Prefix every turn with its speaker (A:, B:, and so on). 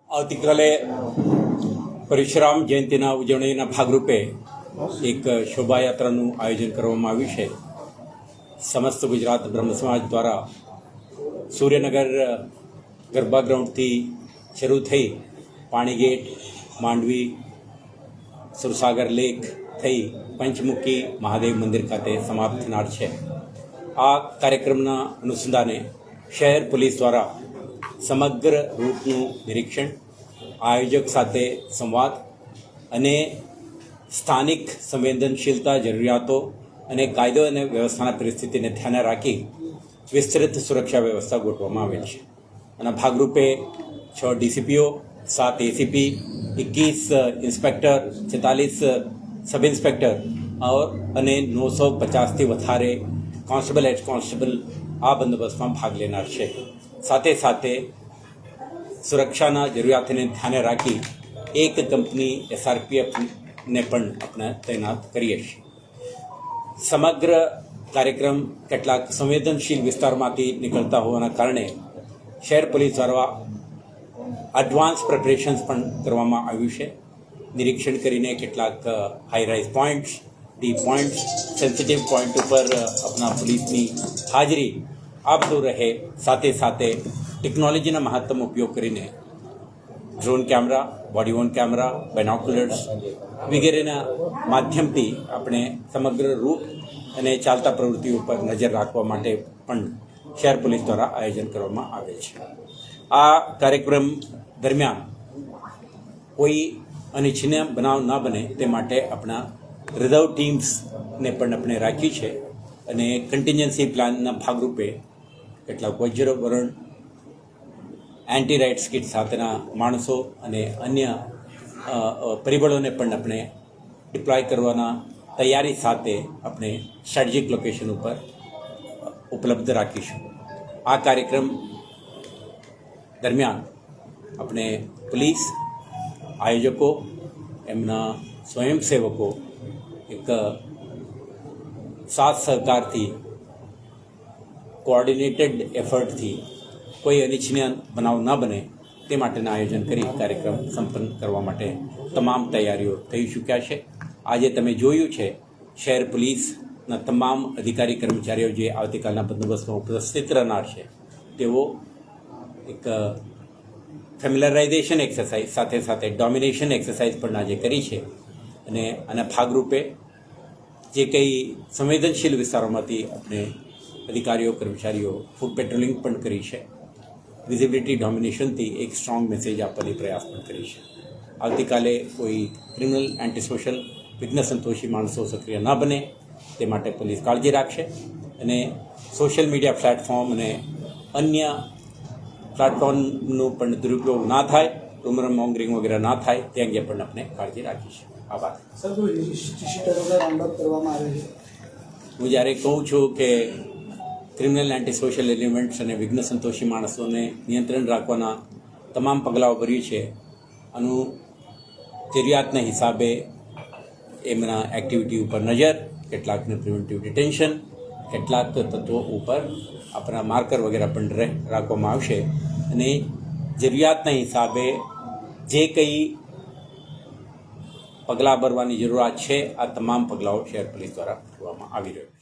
A: આવતીકાલે પરશુરામ જયંતિના ઉજવણીના ભાગરૂપે એક શોભાયાત્રાનું આયોજન કરવામાં આવ્યું છે. સમસ્ત ગુજરાત બ્રહ્મ સમાજ દ્વારા સૂર્યનગર ગરબા ગ્રાઉન્ડથી શરૂ થઈ પાણીગેટ, માંડવી, સુરસાગર લેક થઈ પંચમુખી મહાદેવ મંદિર ખાતે સમાપ્ત થનાર છે. આ કાર્યક્રમના અનુસંધાને શહેર પોલીસ દ્વારા સમગ્ર રૂટનું નિરીક્ષણ, આયોજક સાથે સંવાદ અને સ્થાનિક સંવેદનશીલતા જરૂરિયાતો અને કાયદો અને વ્યવસ્થાના પરિસ્થિતિને ધ્યાને રાખી વિસ્તૃત સુરક્ષા વ્યવસ્થા ગોઠવવામાં આવેલ છે. અને ભાગરૂપે 6 ડીસીપીઓ, 7 એસીપી, 21 ઇન્સ્પેક્ટર, 46 સબ ઇન્સ્પેક્ટર અને 950થી વધારે કોન્સ્ટેબલ, હેડ કોન્સ્ટેબલ આ બંદોબસ્તમાં ભાગ લેનાર છે. સાથે સાથે સુરક્ષાના જરૂરિયાતને ધ્યાને રાખી એક કંપની SRPFને પણ આપણે તૈનાત કરીએ છીએ. સમગ્ર કાર્યક્રમ કેટલાક સંવેદનશીલ વિસ્તારમાંથી નીકળતા હોવાના કારણે શહેર પોલીસ દ્વારા એડવાન્સ પ્રિપરેશન્સ પણ કરવામાં આવ્યું છે. નિરીક્ષણ કરીને કેટલાક high rise points, D points, sensitive point ઉપર આપણા પોલીસની હાજરી આ બધું રહે. સાથે સાથે ટેકનોલોજીના મહત્તમ ઉપયોગ કરીને drone camera, body worn camera, binoculars વગેરેના માધ્યમથી આપણે સમગ્ર રૂટ અને ચાલતા પ્રવૃત્તિઓ પર નજર રાખવા માટે પણ શહેર પોલીસ દ્વારા આયોજન કરવામાં આવે છે. આ કાર્યક્રમ દરમિયાન કોઈ અનિચ્છનીય બનાવ ન બને તે માટે આપણા રિઝર્વ ટીમ્સને પણ આપણે રાખી છે. અને કન્ટિન્જન્સી પ્લાનના ભાગરૂપે કેટલાક વજ્ર વરણ, એન્ટી રાઇટ્સ કિટ સાથેના માણસો અને અન્ય પરિબળોને પણ આપણે ડિપ્લોય કરવાના તૈયારી સાથે આપણે સ્ટ્રેટેજિક લોકેશન ઉપર ઉપલબ્ધ રાખીશું. આ કાર્યક્રમ દરમિયાન આપણે પોલીસ, આયોજકો, એમના સ્વયંસેવકો એક સાથ સહકારથી, કોઓર્ડિનેટેડ એફર્ટથી કોઈ અનિચ્છનીય બનાવ ન બને તે માટેના આયોજન કરી કાર્યક્રમ સંપન્ન કરવા માટે તમામ તૈયારીઓ થઈ ચૂક્યા છે. આજે તમે જોયું છે શહેર પોલીસના તમામ અધિકારી કર્મચારીઓ જે આવતીકાલના બંદોબસ્તમાં ઉપસ્થિત રહેનાર છે તેઓ એક ફેમિલરાઇઝેશન એક્સરસાઇઝ સાથે સાથે ડોમિનેશન એક્સરસાઇઝ પણ આજે કરી છે. અને આના ભાગરૂપે જે કંઈ સંવેદનશીલ વિસ્તારોમાંથી આપણે અધિકારીઓ, કર્મચારીઓ ફૂટ પેટ્રોલિંગ પણ કરી છે. વિઝિબિલિટી ડોમિનેશનથી એક સ્ટ્રોંગ મેસેજ આપવાની પ્રયાસ પણ કરી છે. આવતીકાલે કોઈ ક્રિમિનલ, એન્ટી સોશિયલ, વિઘ્ન સંતોષી માણસો સક્રિય ન બને તે માટે પોલીસ કાળજી રાખશે. અને સોશિયલ મીડિયા પ્લેટફોર્મ અને અન્ય પ્લેટફોર્મનો પણ દુરુપયોગ ના થાય, રૂમર મોંગરિંગ વગેરે ના થાય તે અંગે પણ આપણે કાળજી રાખીશું. આભાર. હું જ્યારે કહું છું કે ક્રિમિનલ, એન્ટી સોશિયલ એલિમેન્ટ્સ અને વિઘ્ન સંતોષી માણસોને નિયંત્રણ રાખવાના તમામ પગલાઓ ભર્યું છે. આનું જરૂરિયાતના હિસાબે એમના એક્ટિવિટી ઉપર નજર, કેટલાકને પ્રિવેન્ટિવ ડિટેન્શન, કેટલાક તત્વો ઉપર આપણા માર્કર વગેરે પણ રાખવામાં આવશે. અને જરૂરિયાતના હિસાબે જે કંઈ પગલાં ભરવાની જરૂરિયાત છે આ તમામ પગલાઓ શહેર પોલીસ દ્વારા ભરવામાં આવી રહ્યું છે.